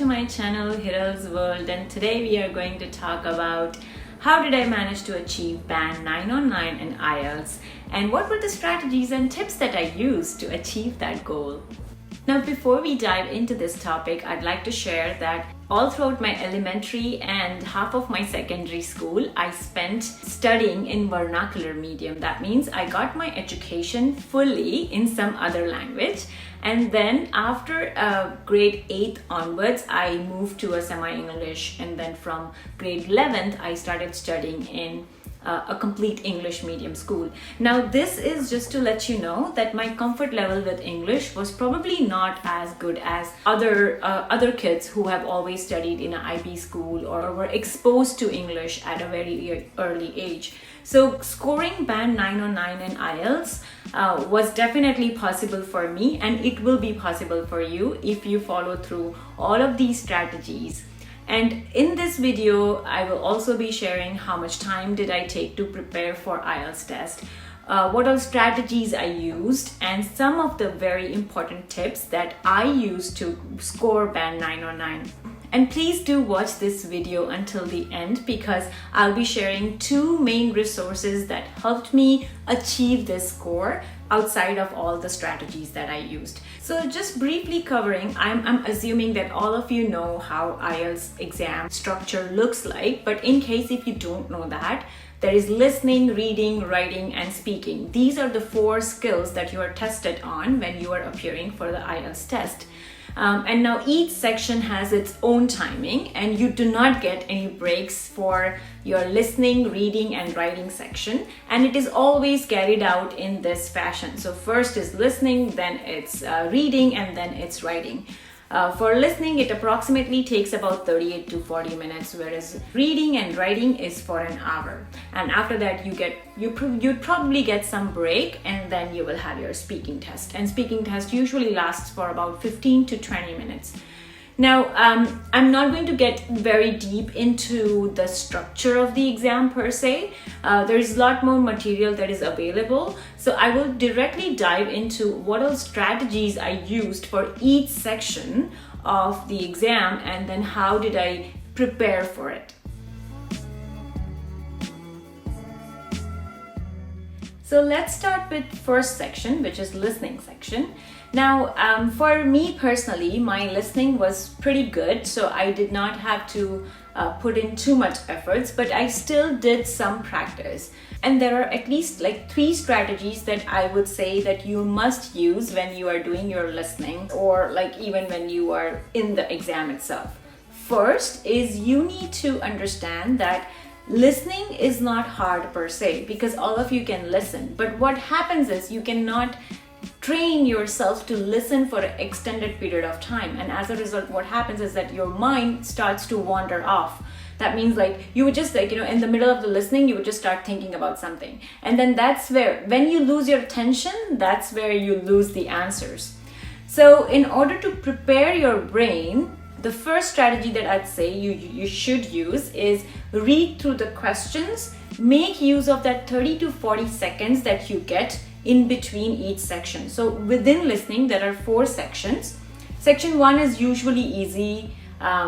to my channel HiralsWorld, and today we are going to talk about how did I manage to achieve band 909 in IELTS and what were the strategies and tips that I used to achieve that goal. Now, before we dive into this topic, I'd like to share that all throughout my elementary and half of my secondary school, I spent studying in vernacular medium. That means I got my education fully in some other language. And then after grade 8th onwards, I moved to a semi-English. And then from grade 11th, I started studying in a complete English medium school. Now, this is just to let you know that my comfort level with English was probably not as good as other kids who have always studied in an IB school or were exposed to English at a very early age. So scoring band 909 in IELTS was definitely possible for me, and it will be possible for you if you follow through all of these strategies. And in this video, I will also be sharing how much time did I take to prepare for IELTS test, what all strategies I used, and some of the very important tips that I used to score band 909. And please do watch this video until the end because I'll be sharing two main resources that helped me achieve this score outside of all the strategies that I used. So just briefly covering, I'm assuming that all of you know how IELTS exam structure looks like, but in case if you don't know that, there is listening, reading, writing, and speaking. These are the 4 skills that you are tested on when you are appearing for the IELTS test. And now each section has its own timing, and you do not get any breaks for your listening, reading, and writing section, and it is always carried out in this fashion. So first is listening, then it's reading, and then it's writing. For listening, it approximately takes about 38 to 40 minutes, whereas reading and writing is for an hour. And after that, you'd probably get some break, and then you will have your speaking test. And speaking test usually lasts for about 15 to 20 minutes. Now, I'm not going to get very deep into the structure of the exam per se. There is a lot more material that is available. So I will directly dive into what all strategies I used for each section of the exam, and then how did I prepare for it. So let's start with first section, which is listening section. Now, for me personally, my listening was pretty good, so I did not have to put in too much efforts, but I still did some practice. And there are at least like 3 strategies that I would say that you must use when you are doing your listening, or like even when you are in the exam itself. First is you need to understand that listening is not hard per se, because all of you can listen. But what happens is you cannot train yourself to listen for an extended period of time, and as a result what happens is that your mind starts to wander off. That means like you would just in the middle of the listening you would just start thinking about something, and then that's where, when you lose your attention, that's where you lose the answers. So in order to prepare your brain, the first strategy that I'd say you should use is read through the questions. Make use of that 30 to 40 seconds that you get in between each section. So within listening, there are 4 sections. Section 1 is usually easy.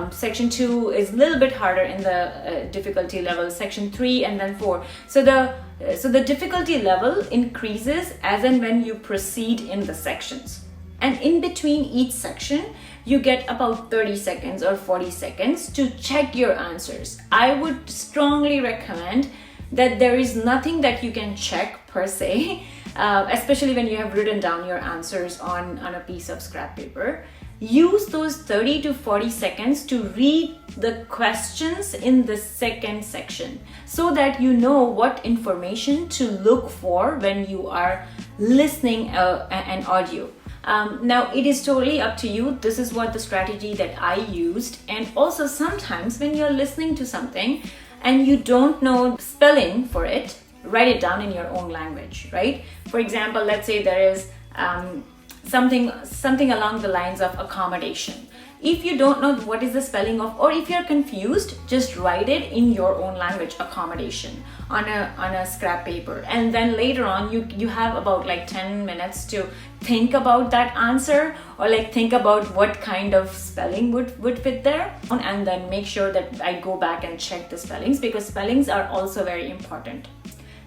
Section 2 is a little bit harder in the difficulty level. Section 3 and then 4. So the difficulty level increases as and when you proceed in the sections. And in between each section, you get about 30 seconds or 40 seconds to check your answers. I would strongly recommend that there is nothing that you can check per se, especially when you have written down your answers on a piece of scrap paper. Use those 30 to 40 seconds to read the questions in the second section so that you know what information to look for when you are listening an audio. Now, it is totally up to you. This is what the strategy that I used. And also sometimes when you're listening to something and you don't know spelling for it, write it down in your own language, right? For example, let's say there is something along the lines of accommodation. If you don't know what is the spelling of, or if you're confused, just write it in your own language accommodation on a scrap paper, and then later on you have about like 10 minutes to think about that answer, or like think about what kind of spelling would fit there, and then make sure that I go back and check the spellings, because spellings are also very important.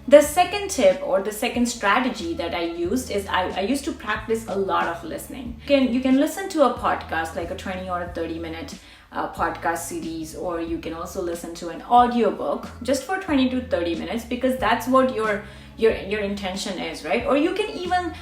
The second tip or the second strategy that I used is I used to practice a lot of listening. You can listen to a podcast, like a 20 or a 30-minute podcast series, or you can also listen to an audiobook just for 20 to 30 minutes, because that's what your intention is, right? Or you can even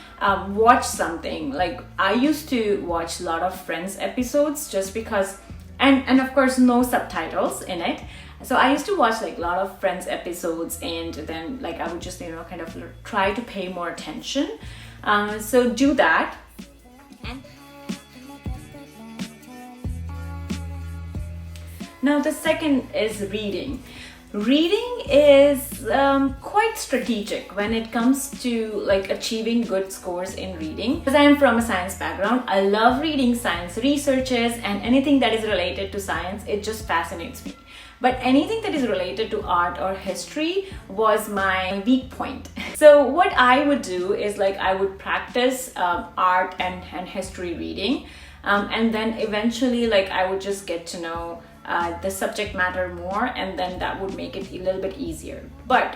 watch something. Like I used to watch a lot of Friends episodes just because, and of course no subtitles in it. So I used to watch like a lot of Friends episodes, and then like I would just kind of try to pay more attention. So do that. Now the second is reading. Reading is quite strategic when it comes to like achieving good scores in reading. Because I am from a science background, I love reading science researches, and anything that is related to science, it just fascinates me. But anything that is related to art or history was my weak point. So what I would do is like I would practice art and history reading, and then eventually like I would just get to know the subject matter more, and then that would make it a little bit easier. But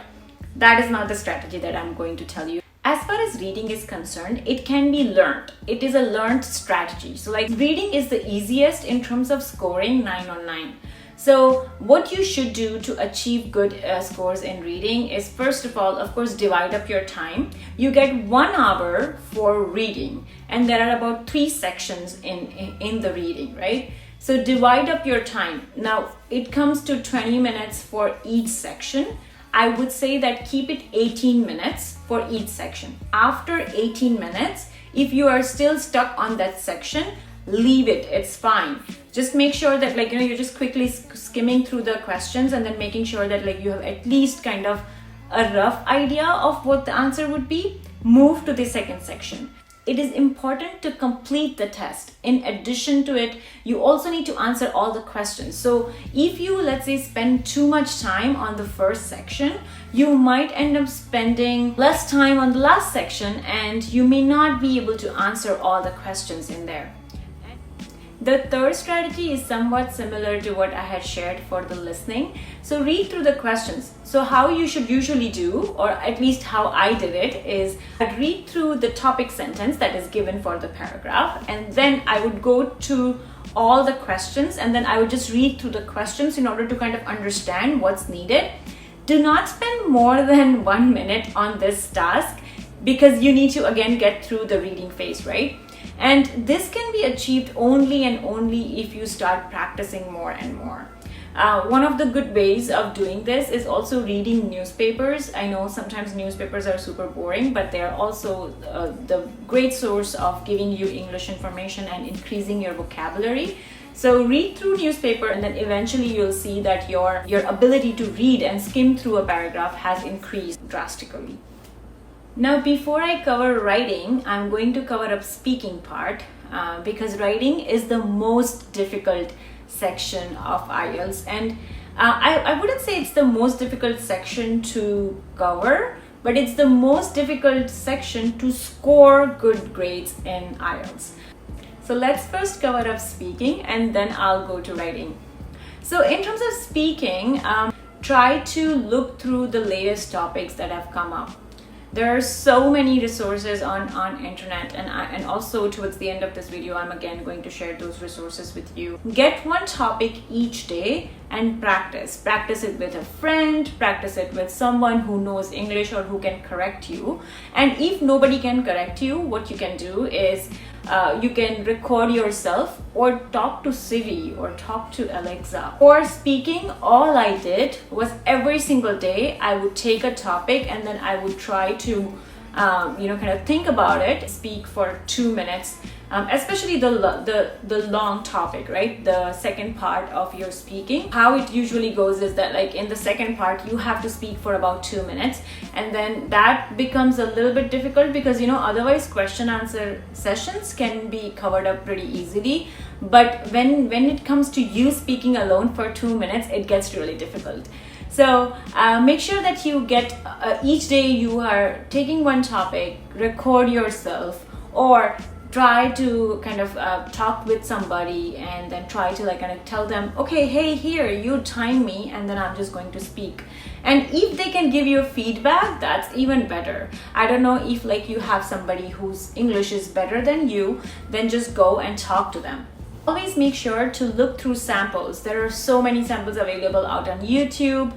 that is not the strategy that I'm going to tell you. As far as reading is concerned, it can be learned. It is a learned strategy. So like reading is the easiest in terms of scoring 9 on 9. So what you should do to achieve good scores in reading is, first of all, of course, divide up your time. You get 1 hour for reading, and there are about 3 sections in the reading, right? So divide up your time. Now it comes to 20 minutes for each section. I would say that keep it 18 minutes for each section. After 18 minutes, if you are still stuck on that section, leave it, it's fine. Just make sure that like you're just quickly skimming through the questions, and then making sure that like you have at least kind of a rough idea of what the answer would be. Move to the second section. It is important to complete the test. In addition to it, you also need to answer all the questions. So if you, let's say, spend too much time on the first section, you might end up spending less time on the last section, and you may not be able to answer all the questions in there. The third strategy is somewhat similar to what I had shared for the listening. So read through the questions. So how you should usually do, or at least how I did it, is I'd read through the topic sentence that is given for the paragraph, and then I would go to all the questions, and then I would just read through the questions in order to kind of understand what's needed. Do not spend more than 1 minute on this task, because you need to again get through the reading phase, right? And this can be achieved only and only if you start practicing more and more. One of the good ways of doing this is also reading newspapers. I know sometimes newspapers are super boring, but they are also the great source of giving you English information and increasing your vocabulary. So read through newspaper, and then eventually you'll see that your ability to read and skim through a paragraph has increased drastically. Now, before I cover writing, I'm going to cover up speaking part because writing is the most difficult section of IELTS, and I wouldn't say it's the most difficult section to cover, but it's the most difficult section to score good grades in IELTS. So let's first cover up speaking, and then I'll go to writing. So in terms of speaking, try to look through the latest topics that have come up. There are so many resources on internet, and also towards the end of this video, I'm again going to share those resources with you. Get one topic each day and practice. Practice it with a friend, practice it with someone who knows English or who can correct you. And if nobody can correct you, what you can do is you can record yourself or talk to Siri or talk to Alexa. For speaking, all I did was every single day I would take a topic and then I would try to kind of think about it, speak for 2 minutes, especially the long topic, right? The second part of your speaking. How it usually goes is that, like, in the second part, you have to speak for about 2 minutes, and then that becomes a little bit difficult because, otherwise question answer sessions can be covered up pretty easily. But when it comes to you speaking alone for 2 minutes, it gets really difficult. So make sure that you get each day you are taking one topic, record yourself, or try to kind of talk with somebody and then try to kind of tell them, okay, hey, here, you time me, and then I'm just going to speak. And if they can give you feedback, that's even better. I don't know if you have somebody whose English is better than you, then just go and talk to them. Always make sure to look through samples. There are so many samples available out on YouTube.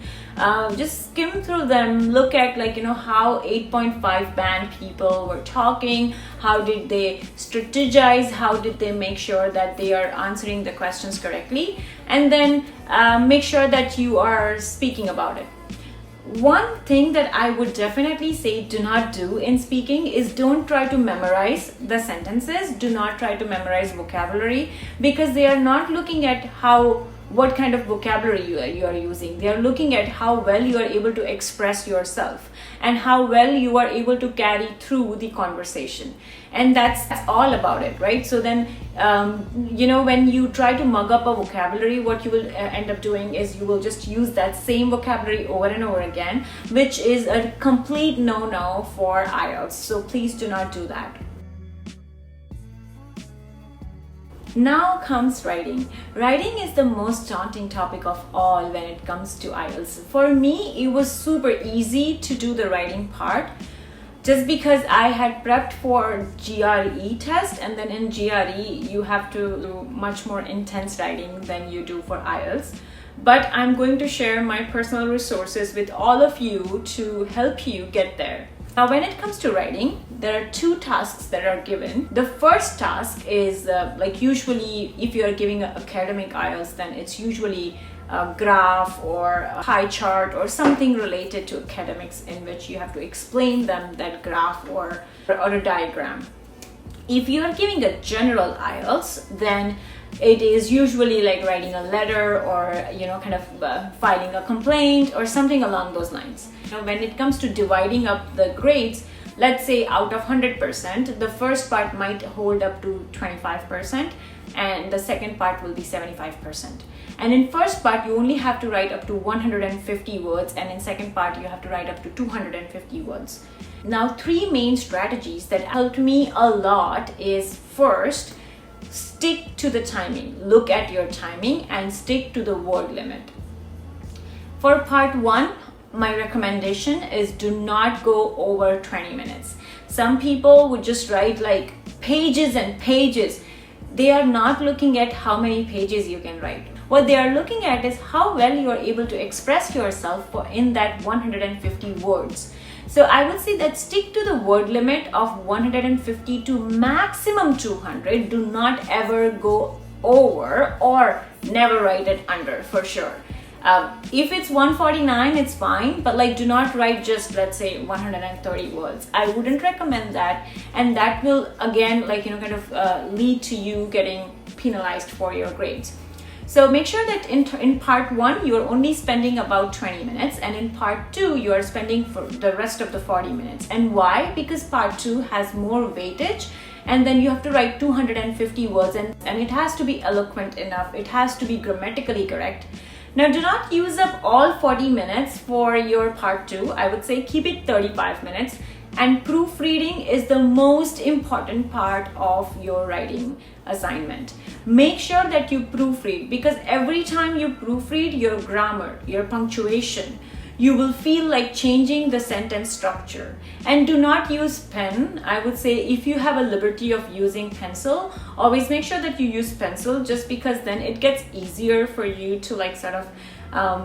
Just skim through them, look at how 8.5 band people were talking, how did they strategize, how did they make sure that they are answering the questions correctly, and then make sure that you are speaking about it. One thing that I would definitely say do not do in speaking is don't try to memorize the sentences. Do not try to memorize vocabulary, because they are not looking at what kind of vocabulary you are using. They are looking at how well you are able to express yourself and how well you are able to carry through the conversation. And that's all about it, right? So then, when you try to mug up a vocabulary, what you will end up doing is you will just use that same vocabulary over and over again, which is a complete no-no for IELTS. So please do not do that. Now comes writing. Writing is the most daunting topic of all when it comes to IELTS. For me, it was super easy to do the writing part, just because I had prepped for GRE test, and then in GRE you have to do much more intense writing than you do for IELTS. But I'm going to share my personal resources with all of you to help you get there. Now, when it comes to writing, there are 2 tasks that are given. The first task is usually if you are giving an academic IELTS, then it's usually a graph or a pie chart or something related to academics, in which you have to explain them that graph or a diagram. If you are giving a general IELTS, then it is usually like writing a letter or filing a complaint or something along those lines. When it comes to dividing up the grades, let's say out of 100%, the first part might hold up to 25% and the second part will be 75%. And in first part, you only have to write up to 150 words, and in second part, you have to write up to 250 words. Now, 3 main strategies that helped me a lot is, first, stick to the timing. Look at your timing and stick to the word limit. For part 1, my recommendation is do not go over 20 minutes. Some people would just write pages and pages. They are not looking at how many pages you can write. What they are looking at is how well you are able to express yourself in that 150 words. So I would say that stick to the word limit of 150 to maximum 200. Do not ever go over, or never write it under, for sure. If it's 149, it's fine, but do not write just, let's say, 130 words. I wouldn't recommend that, and that will again lead to you getting penalized for your grades. So make sure that in part 1, you're only spending about 20 minutes, and in part 2, you are spending for the rest of the 40 minutes. And why? Because part 2 has more weightage, and then you have to write 250 words, and it has to be eloquent enough. It has to be grammatically correct. Now, do not use up all 40 minutes for your part 2. I would say keep it 35 minutes. And proofreading is the most important part of your writing assignment. Make sure that you proofread, because every time you proofread, your grammar, your punctuation, you will feel like changing the sentence structure. And do not use pen. I would say if you have a liberty of using pencil, always make sure that you use pencil, just because then it gets easier for you to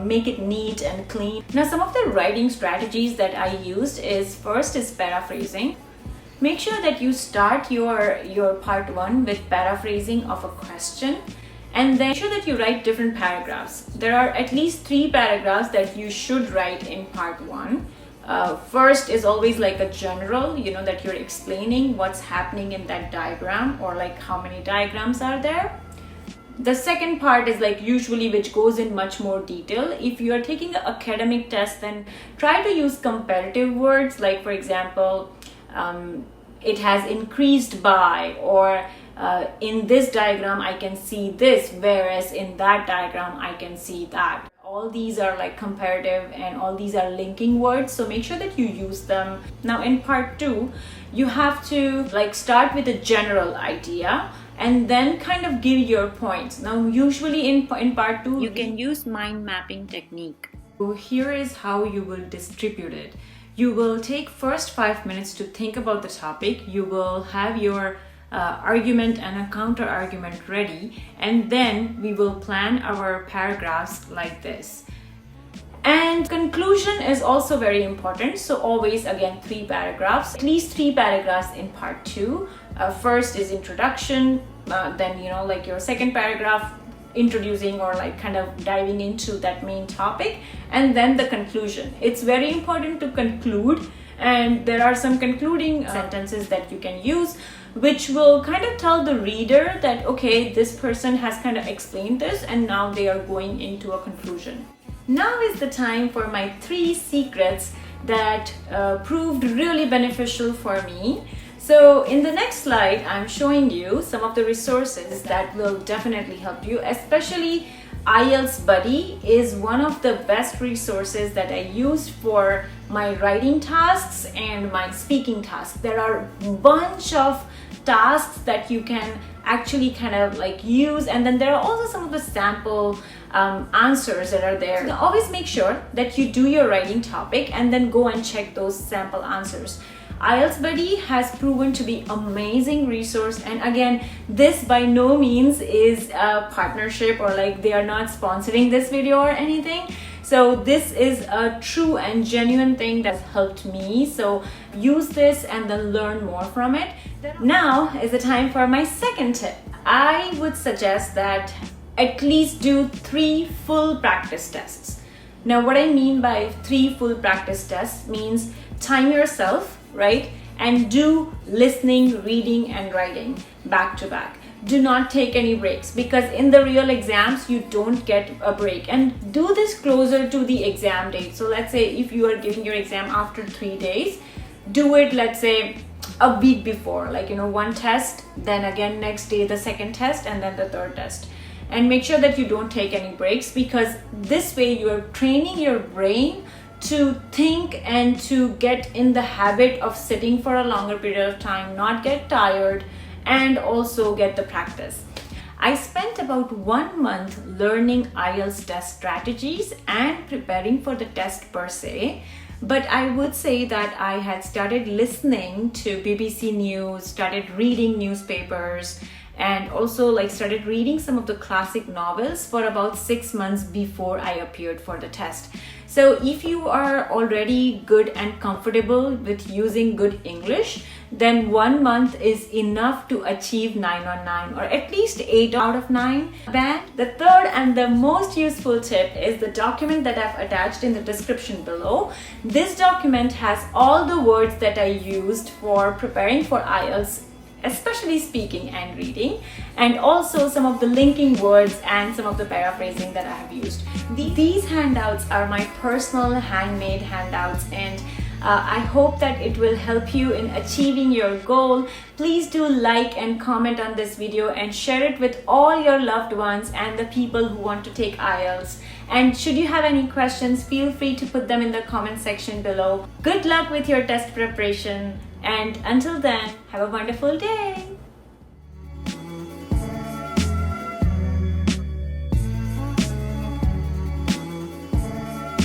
make it neat and clean. Now, some of the writing strategies that I used is, first is paraphrasing. Make sure that you start your part 1 with paraphrasing of a question, and then make sure that you write different paragraphs. There are at least 3 paragraphs that you should write in part 1. First is always like a general, that you're explaining what's happening in that diagram, or like how many diagrams are there. The second part is like usually which goes in much more detail. If you are taking an academic test, then try to use comparative words, like for example, it has increased by, or in this diagram I can see this, whereas in that diagram I can see that. All these are like comparative, and all these are linking words, so make sure that you use them. Now in part 2, you have to like start with a general idea and then kind of give your points. Now usually in part 2 you can use mind mapping technique. So here is how you will distribute it. You will take first 5 minutes to think about the topic. You will have your argument and a counter argument ready, and then we will plan our paragraphs like this. And conclusion is also very important, so always again 3 paragraphs, at least 3 paragraphs in part 2. First is introduction, then like your second paragraph introducing or like kind of diving into that main topic, and then the conclusion. It's very important to conclude, and there are some concluding sentences that you can use, which will kind of tell the reader that okay, this person has kind of explained this and now they are going into a conclusion. Now is the time for my 3 secrets that proved really beneficial for me. So in the next slide, I'm showing you some of the resources that will definitely help you, especially IELTS Buddy is one of the best resources that I used for my writing tasks and my speaking tasks. There are a bunch of tasks that you can actually kind of like use, and then there are also some of the sample answers that are there. So always make sure that you do your writing topic and then go and check those sample answers. IELTS Buddy has proven to be amazing resource, and again, this by no means is a partnership, or like they are not sponsoring this video or anything. So this is a true and genuine thing that's helped me, so use this and then learn more from it. Now is the time for my second tip. I would suggest that at least do 3 full practice tests. Now what I mean by 3 full practice tests means time yourself, right? And do listening, reading and writing back to back. Do not take any breaks, because in the real exams you don't get a break, and do this closer to the exam date. So let's say if you are giving your exam after 3 days, do it let's say a week before, like 1 test, then again next day the second test, and then the third test. And make sure that you don't take any breaks, because this way you are training your brain to think and to get in the habit of sitting for a longer period of time, not get tired, and also get the practice. I spent about 1 month learning IELTS test strategies and preparing for the test per se, but I would say that I had started listening to BBC News, started reading newspapers, and also like started reading some of the classic novels for about 6 months before I appeared for the test. So if you are already good and comfortable with using good English, then 1 month is enough to achieve 9 on 9, or at least 8 out of 9 band. The third and the most useful tip is the document that I've attached in the description below. This document has all the words that I used for preparing for IELTS, especially speaking and reading, and also some of the linking words and some of the paraphrasing that I have used. These handouts are my personal handmade handouts, and I hope that it will help you in achieving your goal. Please do like and comment on this video and share it with all your loved ones and the people who want to take IELTS. And should you have any questions, feel free to put them in the comment section below. Good luck with your test preparation, and until then, have a wonderful day.